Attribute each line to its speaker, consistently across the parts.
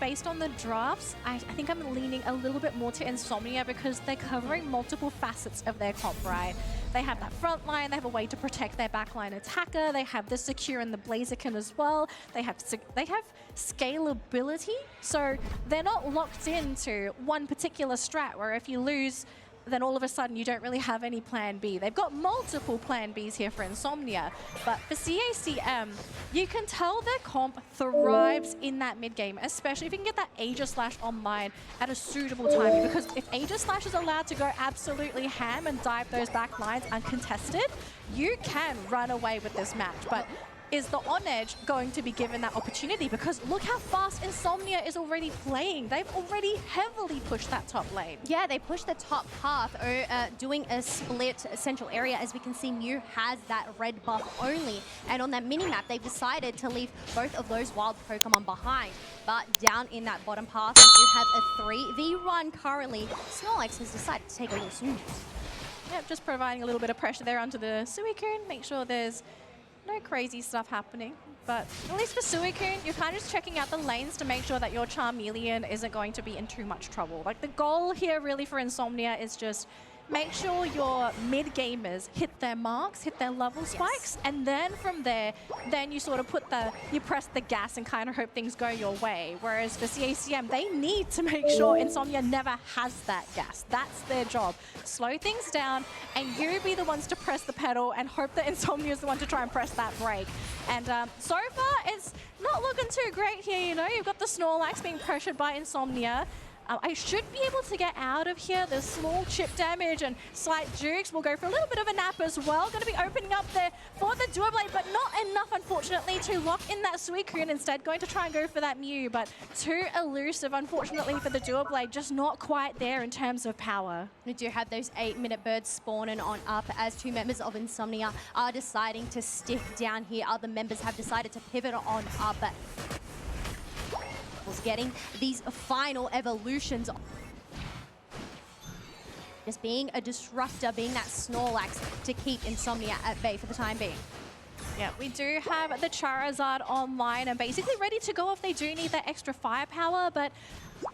Speaker 1: Based on the drafts, I think I'm leaning a little bit more to Insomnia because they're covering multiple facets of their comp, right? They have that front line, they have a way to protect their backline attacker, they have the secure and the Blaziken as well, they have scalability, so they're not locked into one particular strat where if you lose, then all of a sudden you don't really have any plan B. They've got multiple plan Bs here for Insomnia, but for CACM, you can tell their comp thrives in that mid game, especially if you can get that Aegis online at a suitable timing, because if Aegis is allowed to go absolutely ham and dive those back lines uncontested, you can run away with this match. But is the On-Edge going to be given that opportunity? Because look how fast Insomnia is already playing. They've already heavily pushed that top lane.
Speaker 2: Yeah, they pushed the top path, doing a split central area. As we can see, Mew has that red buff only. And on that mini-map, they've decided to leave both of those wild Pokemon behind. But down in that bottom path, we do have a 3v1 currently. Snorlax has decided to take a little snooze.
Speaker 1: Yep, just providing a little bit of pressure there onto the Suicune. Make sure there's no crazy stuff happening, but at least for Suicune, you're kind of just checking out the lanes to make sure that your Charmeleon isn't going to be in too much trouble. Like, the goal here really for Insomnia is just make sure your mid-gamers hit their marks, hit their level spikes, and then from there, then you sort of you press the gas and kind of hope things go your way. Whereas for CACM, they need to make sure Insomnia never has that gas. That's their job. Slow things down, and you be the ones to press the pedal and hope that Insomnia is the one to try and press that brake. And so far, it's not looking too great here, you know? You've got the Snorlax being pressured by Insomnia. I should be able to get out of here. There's small chip damage and slight jukes. We'll go for a little bit of a nap as well. Going to be opening up there for the Dual Blade, but not enough, unfortunately, to lock in that Suicune. Instead, going to try and go for that Mew, but too elusive, unfortunately, for the Dual Blade. Just not quite there in terms of power.
Speaker 2: We do have those 8-minute birds spawning on up as two members of Insomnia are deciding to stick down here. Other members have decided to pivot on up, but getting these final evolutions. Just being a disruptor, being that Snorlax to keep Insomnia at bay for the time being.
Speaker 1: Yeah, we do have the Charizard online and basically ready to go if they do need that extra firepower, but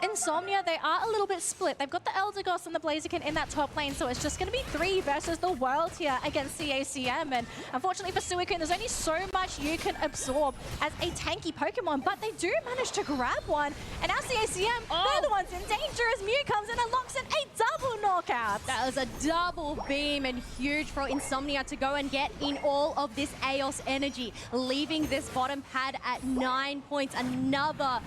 Speaker 1: Insomnia, they are a little bit split. They've got the Eldegoss and the Blaziken in that top lane, so it's just going to be 3 versus the world here against CACM. And unfortunately for Suicune, there's only so much you can absorb as a tanky Pokemon, but they do manage to grab one. And now CACM, they're the ones in danger as Mew comes in and locks in a double knockout.
Speaker 2: That was a double beam and huge for Insomnia to go and get in all of this Eos energy, leaving this bottom pad at 9 points. Another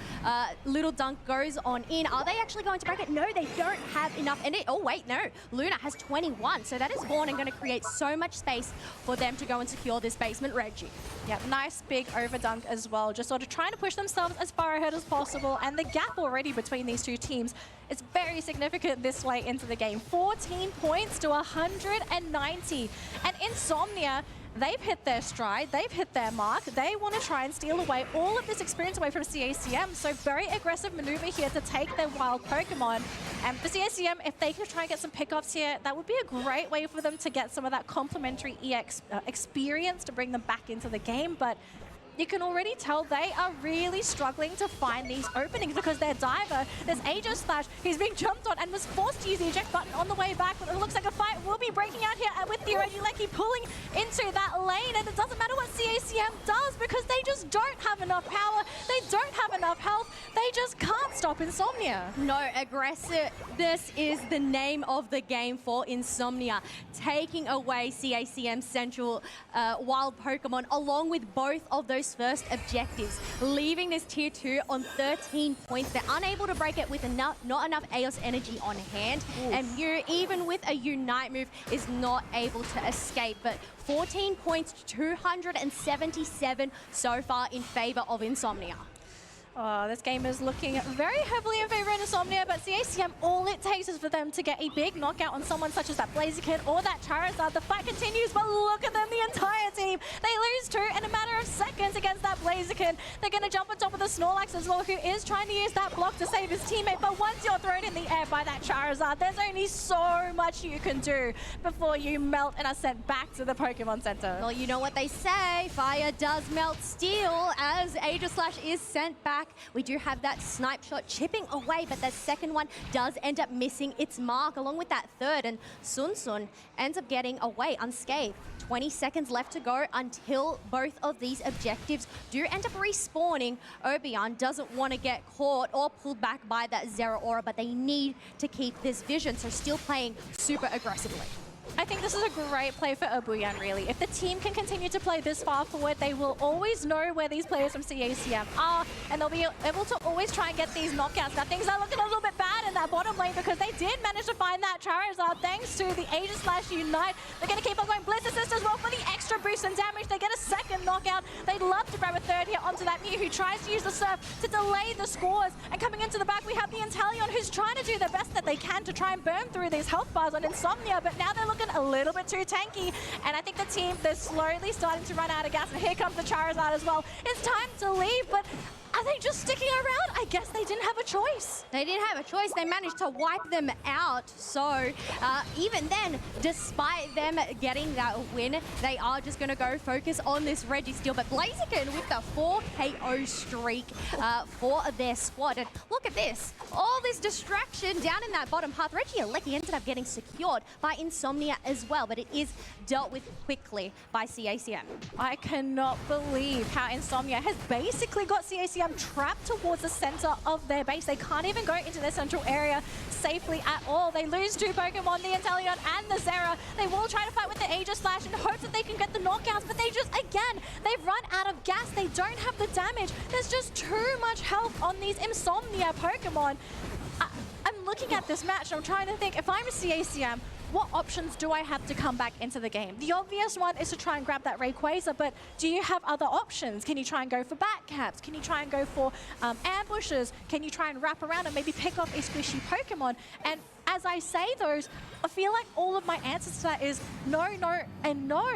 Speaker 2: little dunk goes on in. Are they actually going to break it? No, they don't have enough. And oh wait, no. Luna has 21, so that is born and going to create so much space for them to go and secure this basement Reggie.
Speaker 1: Yeah, nice big overdunk as well. Just sort of trying to push themselves as far ahead as possible. And the gap already between these two teams is very significant this late into the game. 14 points to 190. And Insomnia, they've hit their stride, they've hit their mark. They want to try and steal away all of this experience away from CACM. So very aggressive maneuver here to take their wild Pokemon. And for CACM, if they can try and get some pickoffs here, that would be a great way for them to get some of that complementary EX experience to bring them back into the game. But you can already tell they are really struggling to find these openings because their diver, there's Aegis Slash, he's being jumped on and was forced to use the eject button on the way back, but it looks like a fight will be breaking out here with the Regieleki pulling into that lane, and it doesn't matter what CACM does because they just don't have enough power, they don't have enough health, they just can't stop Insomnia.
Speaker 2: No, aggressiveness is the name of the game for Insomnia, taking away CACM Central wild Pokemon along with both of those first objectives, leaving this tier 2 on 13 points. They're unable to break it with not enough Eos energy on hand. Oof. And Mew, even with a Unite move, is not able to escape. But 14 points, 277 so far in favor of Insomnia.
Speaker 1: Oh, this game is looking very heavily in favor of Insomnia, but CACM, all it takes is for them to get a big knockout on someone such as that Blaziken or that Charizard. The fight continues, but look at them, the entire team. They lose 2 in a matter of seconds against that Blaziken. They're going to jump on top of the Snorlax as well, who is trying to use that block to save his teammate. But once you're thrown in the air by that Charizard, there's only so much you can do before you melt and are sent back to the Pokemon Center.
Speaker 2: Well, you know what they say, fire does melt steel, as Aegis Slash is sent back back. We do have that snipe shot chipping away, but that second one does end up missing its mark along with that third, and Sun Sun ends up getting away unscathed. 20 seconds left to go until both of these objectives do end up respawning. Obion doesn't want to get caught or pulled back by that Zera aura, but they need to keep this vision, so still playing super aggressively.
Speaker 1: I think this is a great play for Obuyan, really. If the team can continue to play this far forward, they will always know where these players from CACM are, and they'll be able to always try and get these knockouts. Now, things are looking a little bit bad in that bottom lane because they did manage to find that Charizard thanks to the Aegis/Unite. They're going to keep on going. Blitz Assist as well for the extra boost and damage. They get a second knockout. They'd love to grab a third here onto that Mew, who tries to use the Surf to delay the scores. And coming into the back, we have the Inteleon, who's trying to do the best that they can to try and burn through these health bars on Insomnia, but now they're looking a little bit too tanky, and I think the team, they're slowly starting to run out of gas, and here comes the Charizard as well. It's time to leave, but are they just sticking around? I guess they didn't have a choice.
Speaker 2: They didn't have a choice. They managed to wipe them out. So even then, despite them getting that win, they are just going to go focus on this Registeel. But Blaziken with the 4 KO streak for their squad. And look at this. All this distraction down in that bottom path. Regieleki ended up getting secured by Insomnia as well, but it is dealt with quickly by CACM.
Speaker 1: I cannot believe how Insomnia has basically got CACM trapped towards the center of their base. They can't even go into their central area safely at all. They lose 2 Pokemon, the Inteleon and the Zera. They will try to fight with the Aegis Slash in hopes that they can get the knockouts, but they just, again, they've run out of gas. They don't have the damage. There's just too much health on these Insomnia Pokemon. I'm looking at this match and I'm trying to think, if I'm a CACM, what options do I have to come back into the game? The obvious one is to try and grab that Rayquaza, but do you have other options? Can you try and go for backcaps? Can you try and go for ambushes? Can you try and wrap around and maybe pick off a squishy Pokemon? And as I say those, I feel like all of my answers to that is no, no, and no.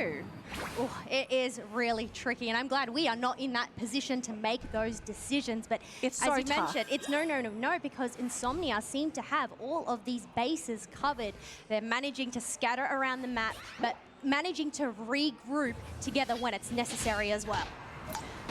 Speaker 2: Oh, it is really tricky, and I'm glad we are not in that position to make those decisions. But
Speaker 1: it's
Speaker 2: as
Speaker 1: so
Speaker 2: you
Speaker 1: tough.
Speaker 2: mentioned, it's no, no, no, no, because Insomnia seem to have all of these bases covered. They're managing to scatter around the map, but managing to regroup together when it's necessary as well.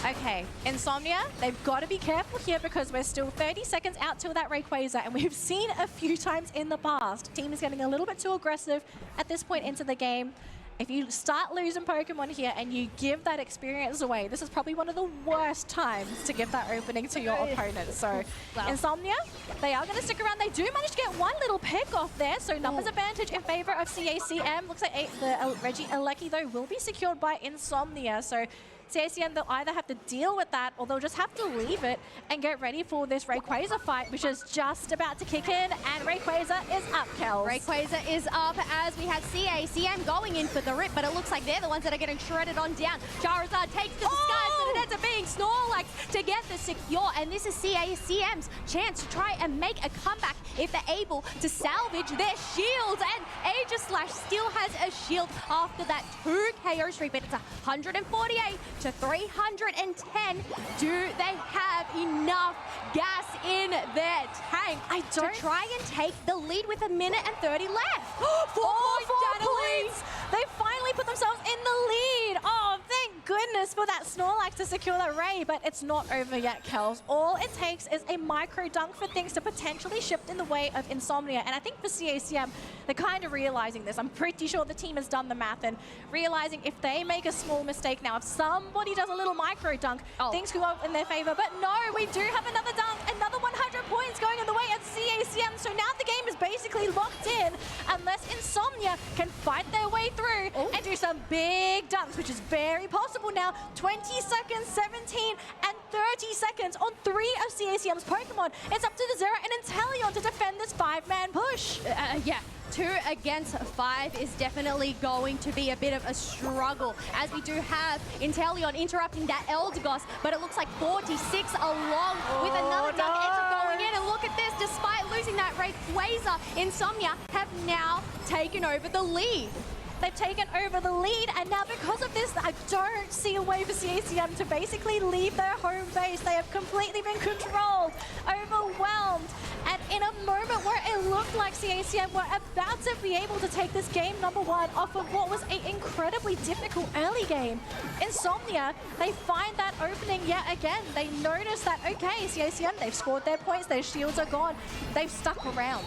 Speaker 1: Okay, Insomnia, they've got to be careful here because we're still 30 seconds out till that Rayquaza, and we've seen a few times in the past. Team is getting a little bit too aggressive at this point into the game. If you start losing Pokemon here and you give that experience away, this is probably one of the worst times to give that opening to your opponent. So
Speaker 2: wow.
Speaker 1: Insomnia, they are going to stick around. They do manage to get one little pick off there, so numbers advantage in favor of CACM. Looks like the Regieleki, though, will be secured by Insomnia. So CACM, they'll either have to deal with that or they'll just have to leave it and get ready for this Rayquaza fight, which is just about to kick in, and Rayquaza is up, Kels.
Speaker 2: Rayquaza is up as we have CACM going in for the rip, but it looks like they're the ones that are getting shredded on down. Charizard takes to the skies, but it ends up being Snorlax to get the secure, and this is CACM's chance to try and make a comeback if they're able to salvage their shields, and Aegis Slash still has a shield after that 2 KO streak, but it's 148 to 310. Do they have enough gas in their tank to try and take the lead with 1 minute and 30 left? 4
Speaker 1: points! They finally put themselves in the lead. Oh, thank goodness for that Snorlax to secure that Ray, but it's not over yet, Kels. All it takes is a micro dunk for things to potentially shift in the way of Insomnia, and I think for CACM, they're kind of realizing this. I'm pretty sure the team has done the math and realizing if they make a small mistake now, if somebody does a little micro dunk, things could go in their favor. But no, we do have another dunk, another 100 points going in the way of CACM. So now the game is basically locked in unless Insomnia can fight their way through and do some big dunks, which is very possible now. 20 seconds, 17, and 30 seconds on 3 of CACM's Pokemon. It's up to the Zera and Inteleon to defend this 5-man push.
Speaker 2: Yeah. 2 against 5 is definitely going to be a bit of a struggle, as we do have Inteleon interrupting that Eldegoss, but it looks like 46 along with another dunk ends up going in, and look at this, despite losing that Rayquaza, Insomnia have now taken over the lead.
Speaker 1: They've taken over the lead, and now because of this, I don't see a way for CACM to basically leave their home base. They have completely been controlled, overwhelmed, and in a moment where it looked like CACM were about to be able to take this game number 1 off of what was an incredibly difficult early game, Insomnia, they find that opening yet again. They notice that, okay, CACM, they've scored their points, their shields are gone. They've stuck around.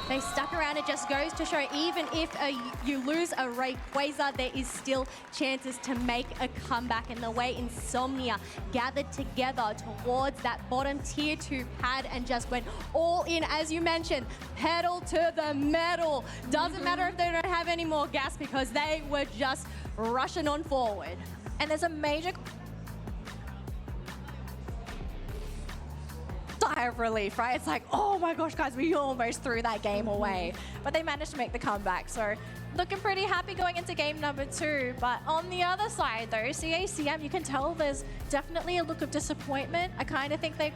Speaker 2: They stuck around. It just goes to show, even if you lose a Rayquaza, there is still chances to make a comeback. And the way Insomnia gathered together towards that bottom tier 2 pad and just went all in, as you mentioned, pedal to the metal. Doesn't matter if they don't have any more gas, because they were just rushing on forward.
Speaker 1: And there's a major sigh of relief, right? It's like, oh my gosh, guys, we almost threw that game away. But they managed to make the comeback. So looking pretty happy going into game number 2. But on the other side, though, CACM, you can tell there's definitely a look of disappointment. I kind of think they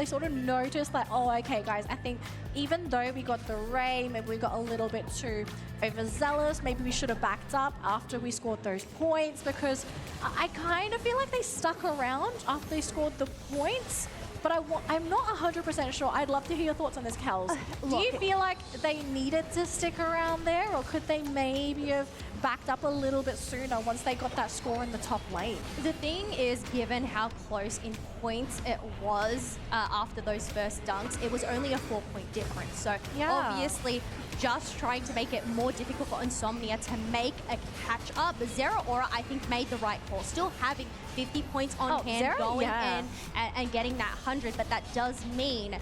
Speaker 1: sort of noticed that, oh, okay, guys, I think even though we got the Ray, maybe we got a little bit too overzealous. Maybe we should have backed up after we scored those points, because I kind of feel like they stuck around after they scored the points. But I'm not 100% sure. I'd love to hear your thoughts on this, Kels. Do you feel like they needed to stick around there, or could they maybe have backed up a little bit sooner once they got that score in the top lane?
Speaker 2: The thing is, given how close in points it was after those first dunks, it was only a 4-point difference. So obviously, just trying to make it more difficult for Insomnia to make a catch-up. Zero Aura, I think, made the right call. Still having 50 points on hand,
Speaker 1: Zero,
Speaker 2: going in and getting that 100, but that does mean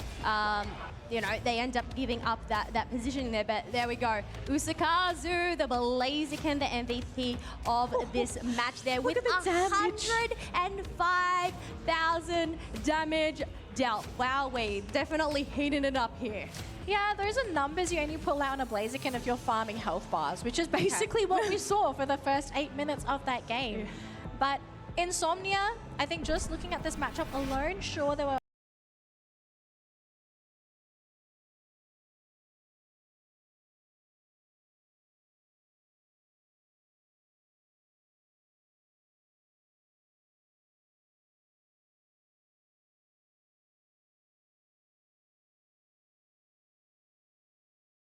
Speaker 2: you know, they end up giving up that position there. But there we go. Usakazu, the Blaziken, the MVP of this match there, with 105,000 damage dealt. Wow, we definitely heating it up here.
Speaker 1: Yeah, those are numbers you only pull out on a Blaziken if you're farming health bars, which is basically what we saw for the first 8 minutes of that game. But Insomnia, I think just looking at this matchup alone, sure, there were